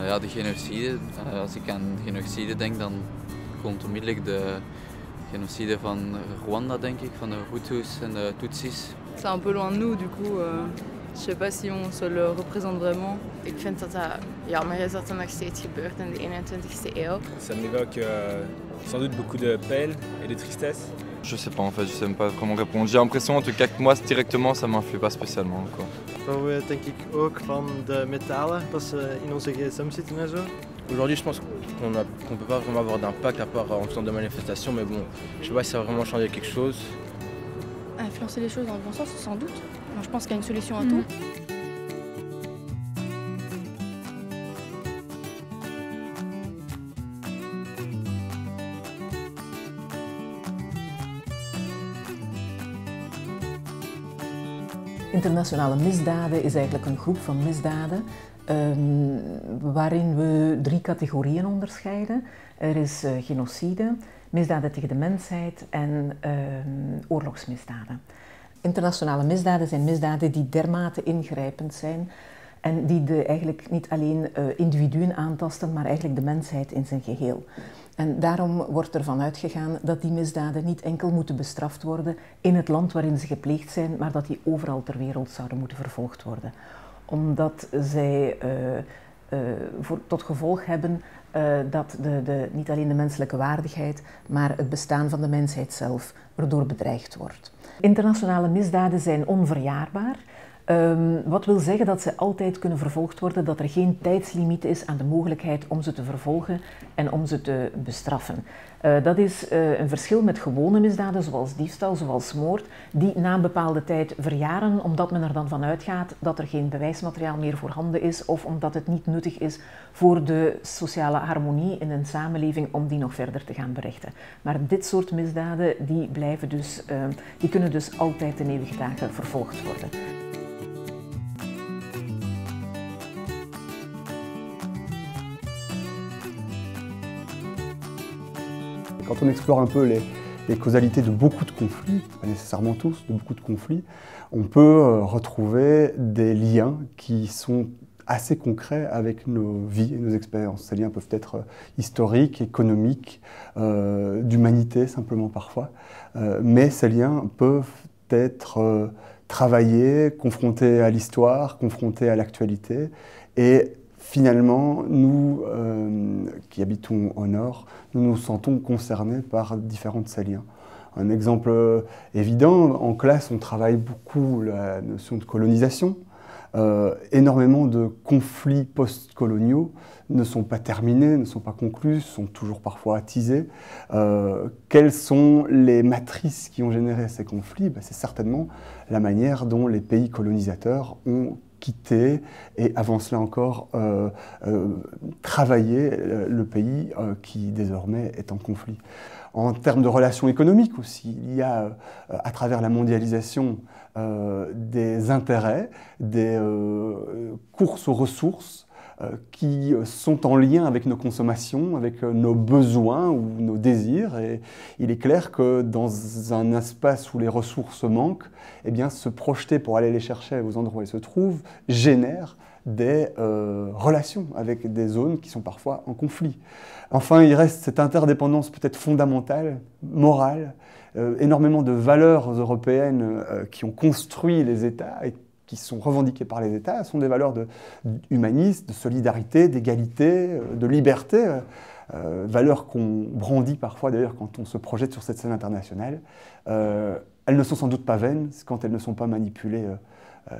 Ja, de genocide. Als ik aan genocide denk, dan komt onmiddellijk de genocide van Rwanda, denk ik, van de Hutus en de Tutsis. C'est un peu loin de nous, du coup, je sais pas si on se le représente vraiment. Ik vind dat dat jammer is dat er nog steeds gebeurt in de 21e eeuw. Ça m'évoque sans doute beaucoup de peine et de tristesse. Je sais pas en fait, je sais même pas vraiment répondre. J'ai l'impression en tout cas que moi directement ça m'influe pas spécialement quoi. Dat we denk ik ook van de metalen dat ze in onze gsm zitten en zo. Aujourd'hui, je pense qu'on peut pas vraiment avoir d'impact à part en faisant des manifestations, mais bon, je sais pas si ça va vraiment changer quelque chose. Influencer les choses dans le bon sens, sans doute. Moi, je pense qu'il y a une solution à tout. Internationale misdaden is eigenlijk een groep van misdaden waarin we 3 categorieën onderscheiden. Er is genocide, misdaden tegen de mensheid en oorlogsmisdaden. Internationale misdaden zijn misdaden die dermate ingrijpend zijn en die eigenlijk niet alleen individuen aantasten, maar eigenlijk de mensheid in zijn geheel. En daarom wordt ervan uitgegaan dat die misdaden niet enkel moeten bestraft worden in het land waarin ze gepleegd zijn, maar dat die overal ter wereld zouden moeten vervolgd worden. Omdat zij tot gevolg hebben dat niet alleen de menselijke waardigheid, maar het bestaan van de mensheid zelf erdoor bedreigd wordt. Internationale misdaden zijn onverjaarbaar. Wat wil zeggen dat ze altijd kunnen vervolgd worden, dat er geen tijdslimiet is aan de mogelijkheid om ze te vervolgen en om ze te bestraffen. Dat is een verschil met gewone misdaden zoals diefstal, zoals moord, die na een bepaalde tijd verjaren omdat men er dan van uitgaat dat er geen bewijsmateriaal meer voorhanden is of omdat het niet nuttig is voor de sociale harmonie in een samenleving om die nog verder te gaan berechten. Maar dit soort misdaden die kunnen dus altijd ten eeuwige dagen vervolgd worden. Quand on explore un peu les causalités de beaucoup de conflits, pas nécessairement tous, de beaucoup de conflits, on peut retrouver des liens qui sont assez concrets avec nos vies et nos expériences. Ces liens peuvent être historiques, économiques, d'humanité simplement parfois, mais ces liens peuvent être travaillés, confrontés à l'histoire, confrontés à l'actualité, et finalement, nous qui habitons au nord, nous nous sentons concernés par différents de ces liens. Un exemple évident, en classe, on travaille beaucoup la notion de colonisation. Énormément de conflits post-coloniaux ne sont pas terminés, ne sont pas conclus, sont toujours parfois attisés. Quelles sont les matrices qui ont généré ces conflits? C'est certainement la manière dont les pays colonisateurs ont quitté et avant cela encore travaillé le pays qui désormais est en conflit. En termes de relations économiques aussi, il y a à travers la mondialisation des intérêts, des courses aux ressources qui sont en lien avec nos consommations, avec nos besoins ou nos désirs. Et il est clair que dans un espace où les ressources manquent, eh bien, se projeter pour aller les chercher aux endroits où elles se trouvent génère des relations avec des zones qui sont parfois en conflit. Enfin, il reste cette interdépendance peut-être fondamentale, morale, énormément de valeurs européennes qui ont construit les États et qui sont revendiquées par les États, sont des valeurs humanistes, de solidarité, d'égalité, de liberté, valeurs qu'on brandit parfois d'ailleurs quand on se projette sur cette scène internationale. Elles ne sont sans doute pas vaines quand elles ne sont pas manipulées.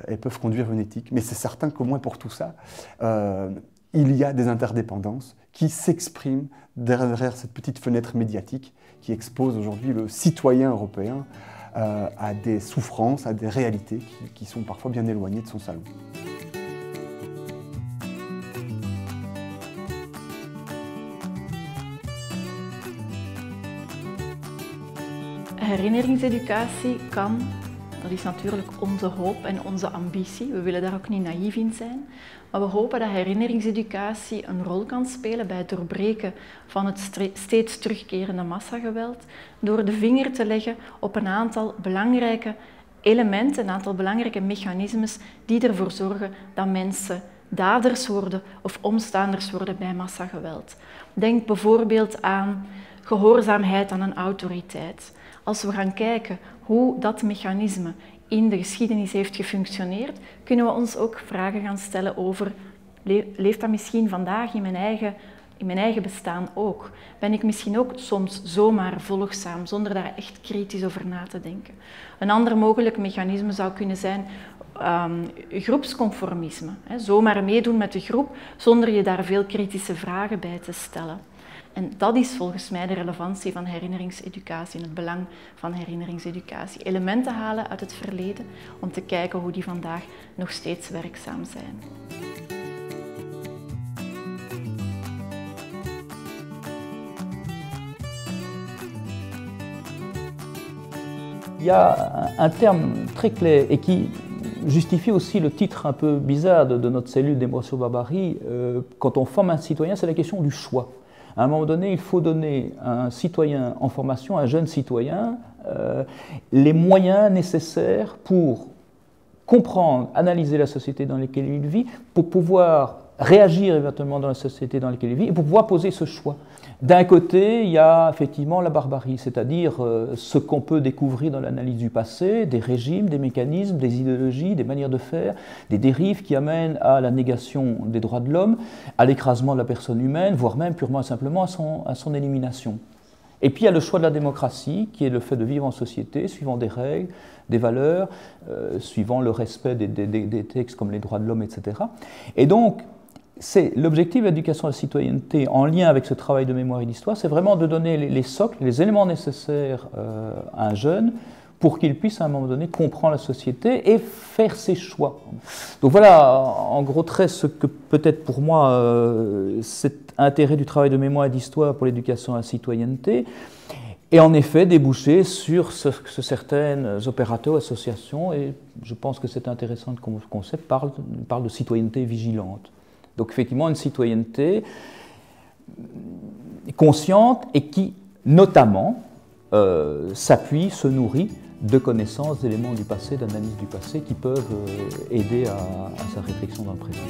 Elles peuvent conduire une éthique, mais c'est certain qu'au moins pour tout ça, il y a des interdépendances qui s'expriment derrière cette petite fenêtre médiatique qui expose aujourd'hui le citoyen européen à des souffrances, à des réalités qui sont parfois bien éloignées de son salon. Herinneringseducatie kan, dat is natuurlijk onze hoop en onze ambitie. We willen daar ook niet naïef in zijn. Maar we hopen dat herinneringseducatie een rol kan spelen bij het doorbreken van het steeds terugkerende massageweld. Door de vinger te leggen op een aantal belangrijke elementen, een aantal belangrijke mechanismes die ervoor zorgen dat mensen daders worden of omstaanders worden bij massageweld. Denk bijvoorbeeld aan gehoorzaamheid aan een autoriteit. Als we gaan kijken hoe dat mechanisme in de geschiedenis heeft gefunctioneerd, kunnen we ons ook vragen gaan stellen over, leeft dat misschien vandaag in mijn eigen bestaan ook? Ben ik misschien ook soms zomaar volgzaam, zonder daar echt kritisch over na te denken? Een ander mogelijk mechanisme zou kunnen zijn groepsconformisme. Zomaar meedoen met de groep, zonder je daar veel kritische vragen bij te stellen. En dat is volgens mij de relevantie van herinneringseducatie en het belang van herinneringseducatie. Elementen halen uit het verleden om te kijken hoe die vandaag nog steeds werkzaam zijn. Il y a un terme très clair et qui justifie aussi le titre un peu bizarre de notre cellule d'émotion barbarie. Quand on forme un citoyen, c'est la question du choix. À un moment donné, il faut donner à un citoyen en formation, à un jeune citoyen, les moyens nécessaires pour comprendre, analyser la société dans laquelle il vit, pour pouvoir réagir éventuellement dans la société dans laquelle il vit et pour pouvoir poser ce choix. D'un côté, il y a effectivement la barbarie, c'est-à-dire ce qu'on peut découvrir dans l'analyse du passé, des régimes, des mécanismes, des idéologies, des manières de faire, des dérives qui amènent à la négation des droits de l'homme, à l'écrasement de la personne humaine, voire même purement et simplement à son élimination. Et puis il y a le choix de la démocratie, qui est le fait de vivre en société, suivant des règles, des valeurs, suivant le respect des textes comme les droits de l'homme, etc. Et donc, c'est l'objectif de l'éducation à la citoyenneté en lien avec ce travail de mémoire et d'histoire, c'est vraiment de donner les socles, les éléments nécessaires à un jeune pour qu'il puisse à un moment donné comprendre la société et faire ses choix. Donc voilà, en gros traits, ce que peut-être pour moi cet intérêt du travail de mémoire et d'histoire pour l'éducation à la citoyenneté, et en effet déboucher sur ce que certains opérateurs, associations, et je pense que c'est intéressant comme concept, parlent de citoyenneté vigilante. Donc effectivement une citoyenneté consciente et qui notamment s'appuie, se nourrit de connaissances, d'éléments du passé, d'analyse du passé qui peuvent aider à sa réflexion dans le présent.